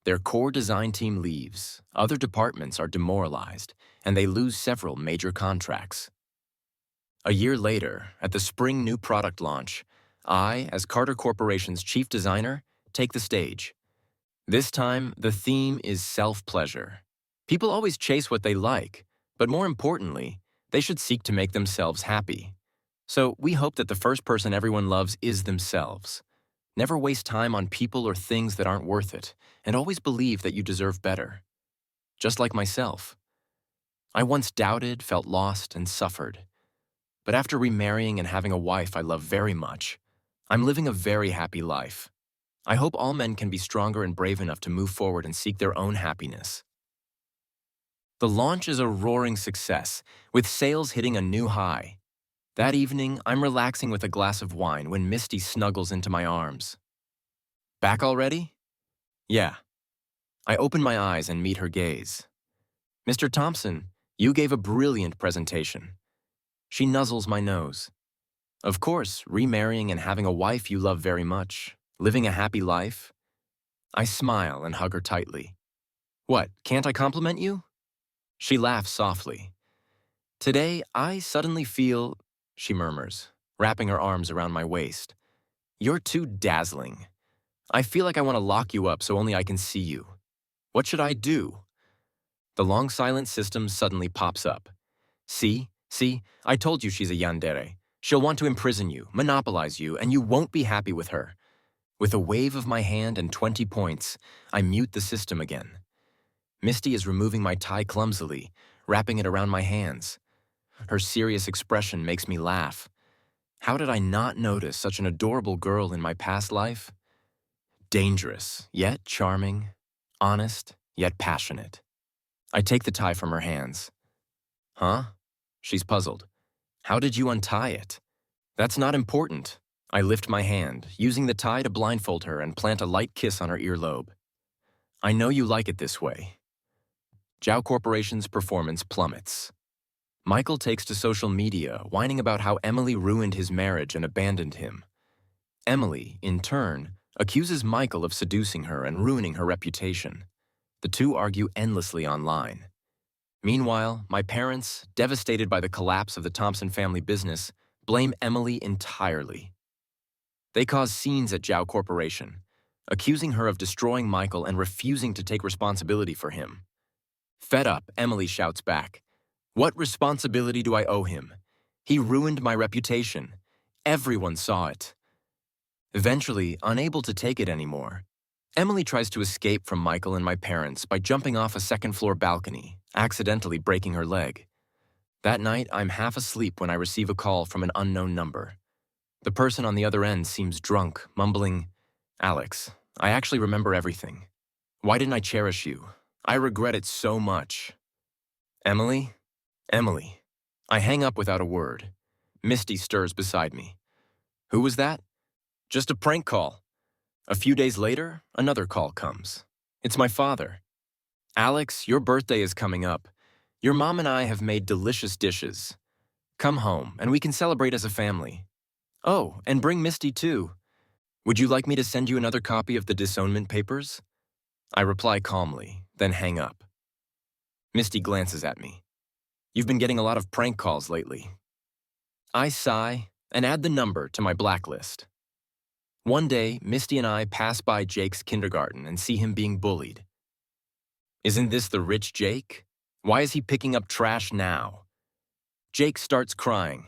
Their core design team leaves, other departments are demoralized, and they lose several major contracts. A year later, at the spring new product launch, I, as Carter Corporation's chief designer, take the stage. This time, the theme is self-pleasure. People always chase what they like, but more importantly, they should seek to make themselves happy. So we hope that the first person everyone loves is themselves. Never waste time on people or things that aren't worth it, and always believe that you deserve better. Just like myself. I once doubted, felt lost, and suffered. But after remarrying and having a wife I love very much, I'm living a very happy life. I hope all men can be stronger and brave enough to move forward and seek their own happiness. The launch is a roaring success, with sales hitting a new high. That evening, I'm relaxing with a glass of wine when Misty snuggles into my arms. Back already? Yeah. I open my eyes and meet her gaze. Mr. Thompson, you gave a brilliant presentation. She nuzzles my nose. Of course, remarrying and having a wife you love very much, living a happy life. I smile and hug her tightly. What, can't I compliment you? She laughs softly. Today, I suddenly feel, she murmurs, wrapping her arms around my waist. You're too dazzling. I feel like I want to lock you up so only I can see you. What should I do? The long silent system suddenly pops up. See, I told you she's a yandere. She'll want to imprison you, monopolize you, and you won't be happy with her. With a wave of my hand and 20 points, I mute the system again. Misty is removing my tie clumsily, wrapping it around my hands. Her serious expression makes me laugh. How did I not notice such an adorable girl in my past life? Dangerous, yet charming. Honest, yet passionate. I take the tie from her hands. Huh? She's puzzled. How did you untie it? That's not important. I lift my hand, using the tie to blindfold her and plant a light kiss on her earlobe. I know you like it this way. Zhao Corporation's performance plummets. Michael takes to social media, whining about how Emily ruined his marriage and abandoned him. Emily, in turn, accuses Michael of seducing her and ruining her reputation. The two argue endlessly online. Meanwhile, my parents, devastated by the collapse of the Thompson family business, blame Emily entirely. They cause scenes at Zhao Corporation, accusing her of destroying Michael and refusing to take responsibility for him. Fed up, Emily shouts back, "What responsibility do I owe him? He ruined my reputation. Everyone saw it." Eventually, unable to take it anymore, Emily tries to escape from Michael and my parents by jumping off a second-floor balcony, accidentally breaking her leg. That night, I'm half asleep when I receive a call from an unknown number. The person on the other end seems drunk, mumbling, "Alex, I actually remember everything. Why didn't I cherish you? I regret it so much." Emily? Emily. I hang up without a word. Misty stirs beside me. Who was that? Just a prank call. A few days later, another call comes. It's my father. Alex, your birthday is coming up. Your mom and I have made delicious dishes. Come home, and we can celebrate as a family. Oh, and bring Misty too. Would you like me to send you another copy of the disownment papers? I reply calmly, then hang up. Misty glances at me. You've been getting a lot of prank calls lately. I sigh and add the number to my blacklist. One day, Misty and I pass by Jake's kindergarten and see him being bullied. Isn't this the rich Jake? Why is he picking up trash now? Jake starts crying.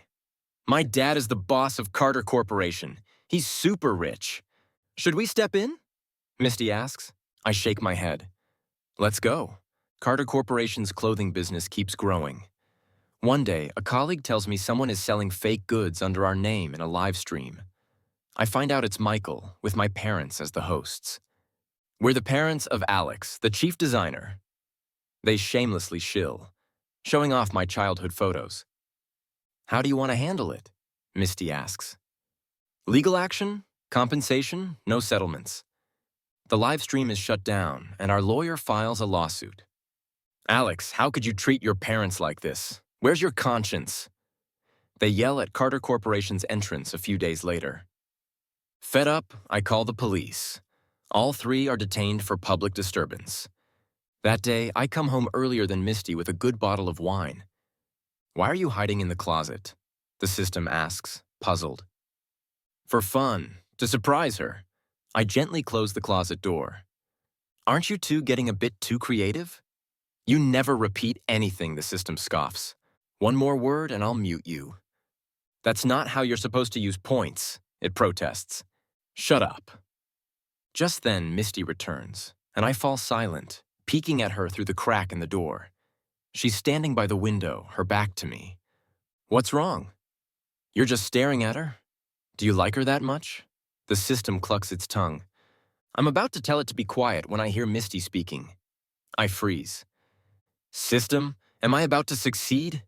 My dad is the boss of Carter Corporation. He's super rich. Should we step in? Misty asks. I shake my head. Let's go. Carter Corporation's clothing business keeps growing. One day, a colleague tells me someone is selling fake goods under our name in a live stream. I find out it's Michael, with my parents as the hosts. We're the parents of Alex, the chief designer. They shamelessly shill, showing off my childhood photos. How do you want to handle it? Misty asks. Legal action? Compensation? No settlements. The live stream is shut down, and our lawyer files a lawsuit. Alex, how could you treat your parents like this? Where's your conscience? They yell at Carter Corporation's entrance a few days later. Fed up, I call the police. All three are detained for public disturbance. That day, I come home earlier than Misty with a good bottle of wine. Why are you hiding in the closet? The system asks, puzzled. For fun, to surprise her. I gently close the closet door. Aren't you two getting a bit too creative? You never repeat anything, the system scoffs. One more word and I'll mute you. That's not how you're supposed to use points, it protests. Shut up. Just then, Misty returns, and I fall silent, peeking at her through the crack in the door. She's standing by the window, her back to me. What's wrong? You're just staring at her? Do you like her that much? The system clucks its tongue. I'm about to tell it to be quiet when I hear Misty speaking. I freeze. System, am I about to succeed?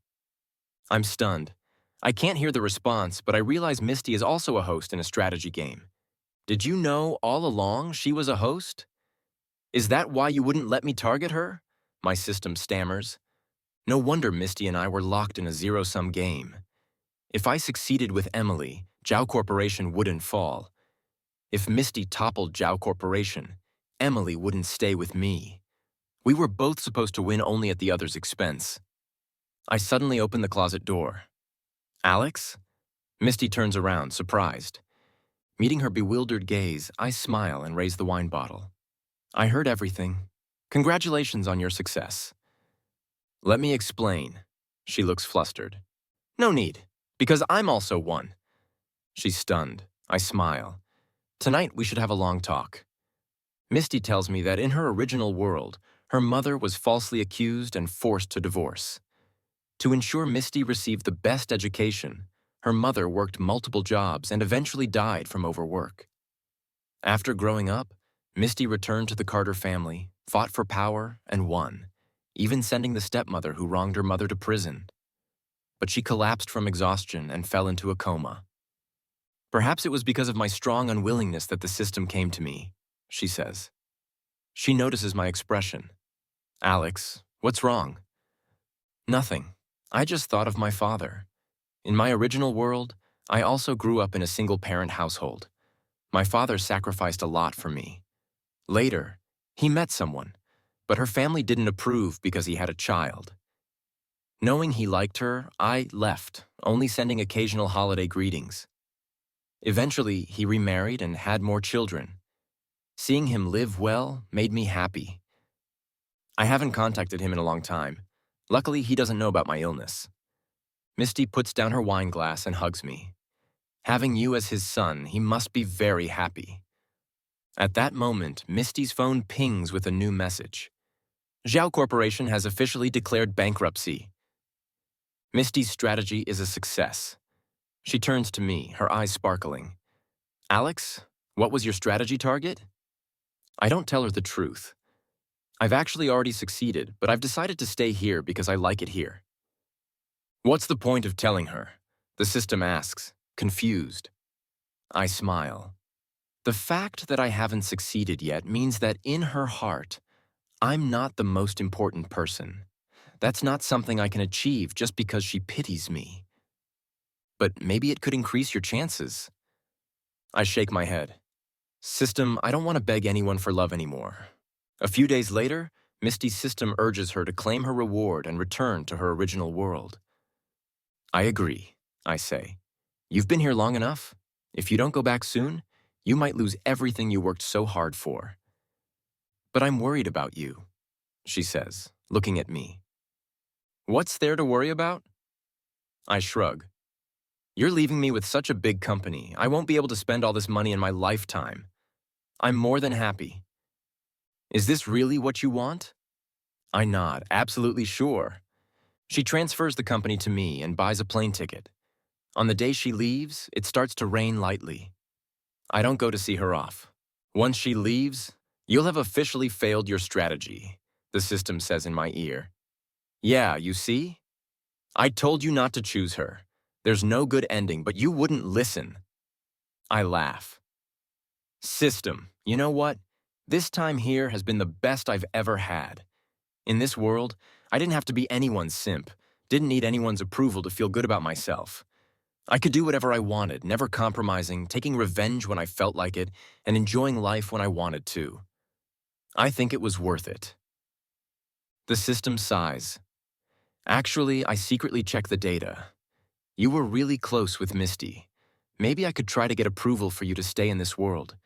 I'm stunned. I can't hear the response, but I realize Misty is also a host in a strategy game. Did you know all along she was a host? Is that why you wouldn't let me target her? My system stammers. No wonder Misty and I were locked in a zero-sum game. If I succeeded with Emily, Zhao Corporation wouldn't fall. If Misty toppled Zhao Corporation, Emily wouldn't stay with me. We were both supposed to win only at the other's expense. I suddenly open the closet door. Alex? Misty turns around, surprised. Meeting her bewildered gaze, I smile and raise the wine bottle. I heard everything. Congratulations on your success. Let me explain. She looks flustered. No need, because I'm also one. She's stunned. I smile. Tonight we should have a long talk. Misty tells me that in her original world, her mother was falsely accused and forced to divorce. To ensure Misty received the best education, her mother worked multiple jobs and eventually died from overwork. After growing up, Misty returned to the Carter family, fought for power, and won, even sending the stepmother who wronged her mother to prison. But she collapsed from exhaustion and fell into a coma. Perhaps it was because of my strong unwillingness that the system came to me, she says. She notices my expression. Alex, what's wrong? Nothing. I just thought of my father. In my original world, I also grew up in a single-parent household. My father sacrificed a lot for me. Later, he met someone, but her family didn't approve because he had a child. Knowing he liked her, I left, only sending occasional holiday greetings. Eventually, he remarried and had more children. Seeing him live well made me happy. I haven't contacted him in a long time. Luckily, he doesn't know about my illness. Misty puts down her wine glass and hugs me. Having you as his son, he must be very happy. At that moment, Misty's phone pings with a new message. Zhao Corporation has officially declared bankruptcy. Misty's strategy is a success. She turns to me, her eyes sparkling. Alex, what was your strategy target? I don't tell her the truth. I've actually already succeeded, but I've decided to stay here because I like it here. What's the point of telling her? The system asks, confused. I smile. The fact that I haven't succeeded yet means that in her heart, I'm not the most important person. That's not something I can achieve just because she pities me. But maybe it could increase your chances. I shake my head. System, I don't want to beg anyone for love anymore. A few days later, Misty's system urges her to claim her reward and return to her original world. I agree, I say. You've been here long enough. If you don't go back soon, you might lose everything you worked so hard for. But I'm worried about you, she says, looking at me. What's there to worry about? I shrug. You're leaving me with such a big company. I won't be able to spend all this money in my lifetime. I'm more than happy. Is this really what you want? I nod, absolutely sure. She transfers the company to me and buys a plane ticket. On the day she leaves, it starts to rain lightly. I don't go to see her off. Once she leaves, you'll have officially failed your strategy, the system says in my ear. Yeah, you see? I told you not to choose her. There's no good ending, but you wouldn't listen. I laugh. System, you know what? This time here has been the best I've ever had. In this world, I didn't have to be anyone's simp, didn't need anyone's approval to feel good about myself. I could do whatever I wanted, never compromising, taking revenge when I felt like it, and enjoying life when I wanted to. I think it was worth it. The system sighs. Actually, I secretly checked the data. You were really close with Misty. Maybe I could try to get approval for you to stay in this world.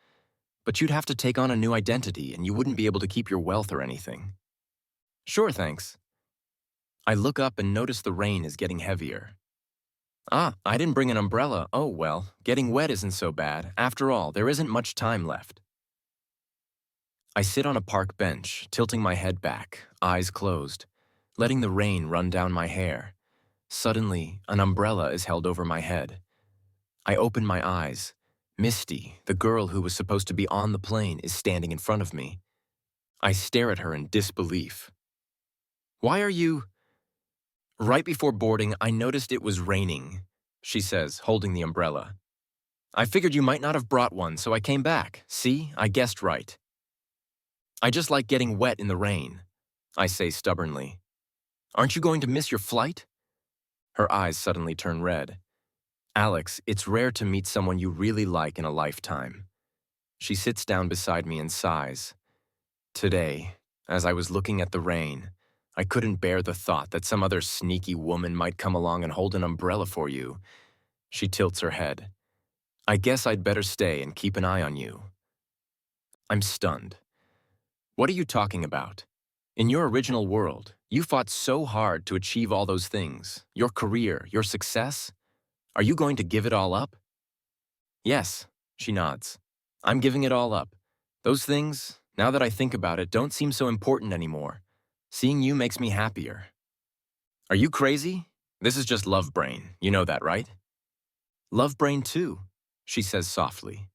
But you'd have to take on a new identity, and you wouldn't be able to keep your wealth or anything. Sure, thanks. I look up and notice the rain is getting heavier. Ah, I didn't bring an umbrella. Oh, well, getting wet isn't so bad. After all, there isn't much time left. I sit on a park bench, tilting my head back, eyes closed, letting the rain run down my hair. Suddenly, an umbrella is held over my head. I open my eyes. Misty, the girl who was supposed to be on the plane, is standing in front of me. I stare at her in disbelief. Why are you… Right before boarding, I noticed it was raining, she says, holding the umbrella. I figured you might not have brought one, so I came back. See, I guessed right. I just like getting wet in the rain, I say stubbornly. Aren't you going to miss your flight? Her eyes suddenly turn red. Alex, it's rare to meet someone you really like in a lifetime. She sits down beside me and sighs. Today, as I was looking at the rain, I couldn't bear the thought that some other sneaky woman might come along and hold an umbrella for you. She tilts her head. I guess I'd better stay and keep an eye on you. I'm stunned. What are you talking about? In your original world, you fought so hard to achieve all those things. Your career, your success. Are you going to give it all up? Yes, she nods. I'm giving it all up. Those things, now that I think about it, don't seem so important anymore. Seeing you makes me happier. Are you crazy? This is just love brain. You know that, right? Love brain too, she says softly.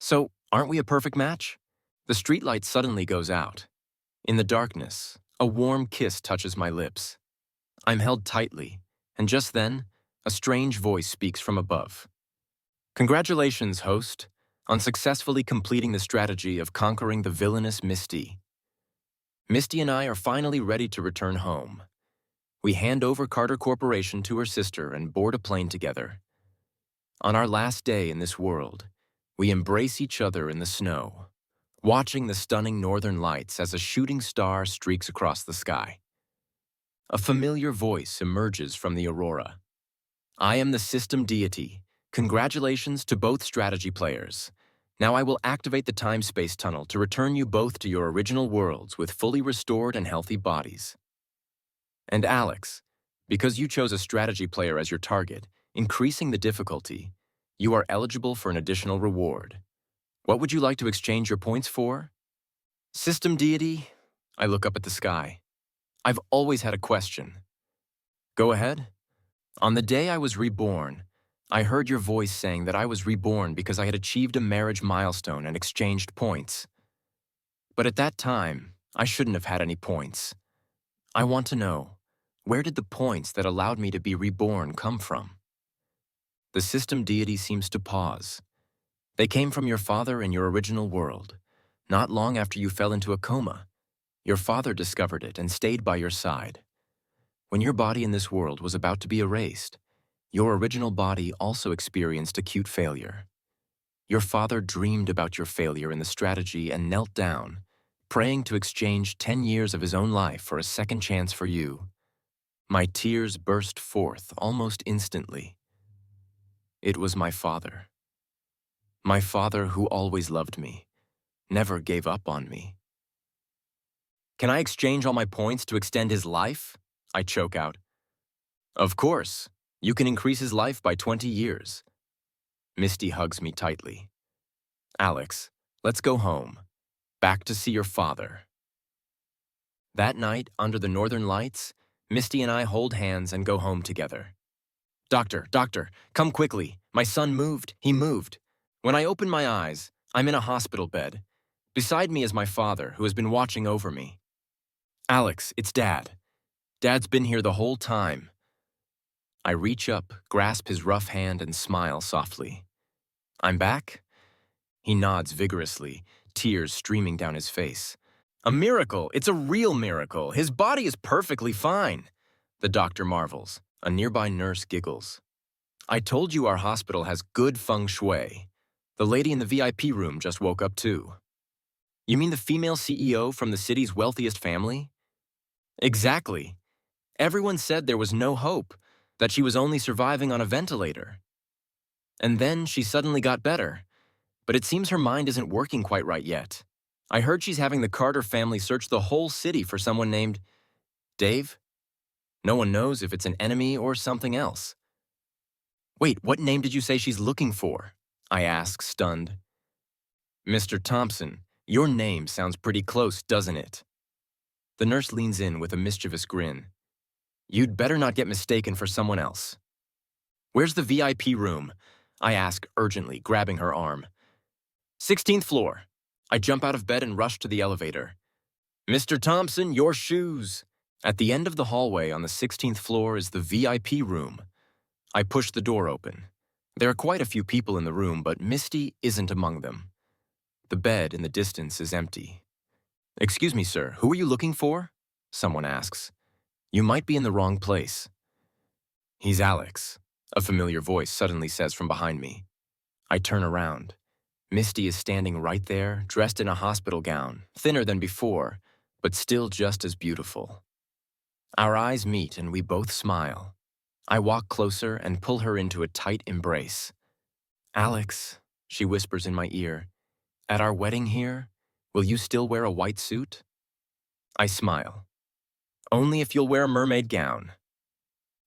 So, aren't we a perfect match? The streetlight suddenly goes out. In the darkness, a warm kiss touches my lips. I'm held tightly, and just then, a strange voice speaks from above. Congratulations, host, on successfully completing the strategy of conquering the villainous Misty. Misty and I are finally ready to return home. We hand over Carter Corporation to her sister and board a plane together. On our last day in this world, we embrace each other in the snow, watching the stunning northern lights as a shooting star streaks across the sky. A familiar voice emerges from the aurora. I am the system deity. Congratulations to both strategy players. Now I will activate the time-space tunnel to return you both to your original worlds with fully restored and healthy bodies. And Alex, because you chose a strategy player as your target, increasing the difficulty, you are eligible for an additional reward. What would you like to exchange your points for? System deity, I look up at the sky. I've always had a question. Go ahead. On the day I was reborn, I heard your voice saying that I was reborn because I had achieved a marriage milestone and exchanged points. But at that time, I shouldn't have had any points. I want to know, where did the points that allowed me to be reborn come from? The system deity seems to pause. They came from your father in your original world. Not long after you fell into a coma, your father discovered it and stayed by your side. When your body in this world was about to be erased, your original body also experienced acute failure. Your father dreamed about your failure in the strategy and knelt down, praying to exchange 10 years of his own life for a second chance for you. My tears burst forth almost instantly. It was my father. My father who always loved me, never gave up on me. Can I exchange all my points to extend his life? I choke out. Of course. You can increase his life by 20 years. Misty hugs me tightly. Alex, let's go home. Back to see your father. That night, under the northern lights, Misty and I hold hands and go home together. Doctor, come quickly. My son moved. He moved. When I open my eyes, I'm in a hospital bed. Beside me is my father, who has been watching over me. Alex, it's Dad. Dad's been here the whole time. I reach up, grasp his rough hand, and smile softly. I'm back? He nods vigorously, tears streaming down his face. A miracle! It's a real miracle! His body is perfectly fine! The doctor marvels. A nearby nurse giggles. I told you our hospital has good feng shui. The lady in the VIP room just woke up too. You mean the female CEO from the city's wealthiest family? Exactly. Everyone said there was no hope, that she was only surviving on a ventilator. And then she suddenly got better. But it seems her mind isn't working quite right yet. I heard she's having the Carter family search the whole city for someone named Dave. No one knows if it's an enemy or something else. Wait, what name did you say she's looking for? I asked, stunned. Mr. Thompson, your name sounds pretty close, doesn't it? The nurse leans in with a mischievous grin. You'd better not get mistaken for someone else. Where's the VIP room? I ask urgently, grabbing her arm. 16th floor. I jump out of bed and rush to the elevator. Mr. Thompson, your shoes. At the end of the hallway on the 16th floor is the VIP room. I push the door open. There are quite a few people in the room, but Misty isn't among them. The bed in the distance is empty. Excuse me, sir, who are you looking for? Someone asks. You might be in the wrong place. He's Alex, a familiar voice suddenly says from behind me. I turn around. Misty is standing right there, dressed in a hospital gown, thinner than before, but still just as beautiful. Our eyes meet and we both smile. I walk closer and pull her into a tight embrace. Alex, she whispers in my ear, at our wedding here, will you still wear a white suit? I smile. Only if you'll wear a mermaid gown.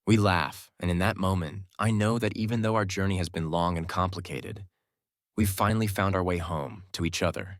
We laugh, and in that moment, I know that even though our journey has been long and complicated, we've finally found our way home to each other.